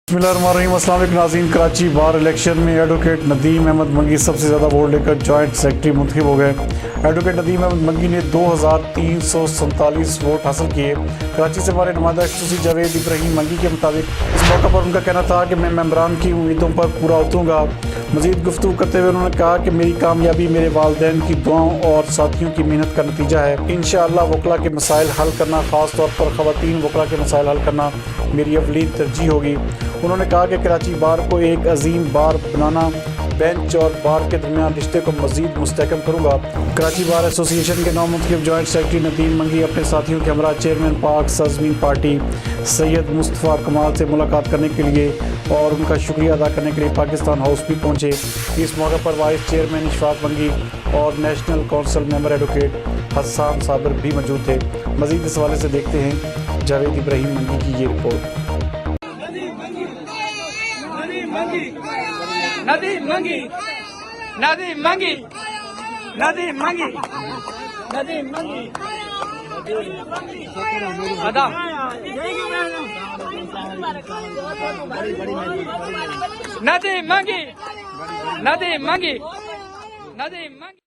بسمillahirrahmanirrahim۔ السلام علیکم ناظرین، کراچی بار الیکشن میں ایڈوکیٹ ندیم احمد منگی سب سے زیادہ ووٹ لے کر جوائنٹ سیکرٹری منتخب ہو گئے۔ ایڈوکیٹ ندیم احمد منگی نے 2347 ووٹ حاصل کیے۔ کراچی سے ہمارے نمائندہ خصوصی جاوید ابراہیم منگی کے مطابق اس موقع پر ان کا کہنا تھا کہ میں ممبران کی امیدوں پر پورا اتروں گا۔ مزید گفتگو کرتے ہوئے انہوں نے کہا کہ میری کامیابی میرے والدین کی دعاؤں اور ساتھیوں کی محنت کا نتیجہ ہے۔ انشاءاللہ وکلاء کے مسائل حل کرنا، خاص طور پر خواتین وکلاء کے مسائل حل کرنا میری اولین ترجیح ہوگی۔ انہوں نے کہا کہ کراچی بار کو ایک عظیم بار بنانا، بینچ اور بار کے درمیان رشتے کو مزید مستحکم کروں گا۔ کراچی بار ایسوسی ایشن کے نو منتخب جوائنٹ سیکرٹری ندیم منگی اپنے ساتھیوں کے ہمراہ چیئرمین پاک سازمین پارٹی سید مصطفیٰ کمال سے ملاقات کرنے کے لیے اور ان کا شکریہ ادا کرنے کے لیے پاکستان ہاؤس بھی پہنچے۔ اس موقع پر وائس چیئرمین اشفاق منگی اور نیشنل کونسل ممبر ایڈوکیٹ حسان صابر بھی موجود تھے۔ مزید اس حوالے سے دیکھتے ہیں جاوید ابراہیم منگی کی یہ رپورٹ۔ ندیم منگی ندیم منگی ندیم منگی ندیم منگی آداب ندیم منگی ندیم منگی ندیم منگی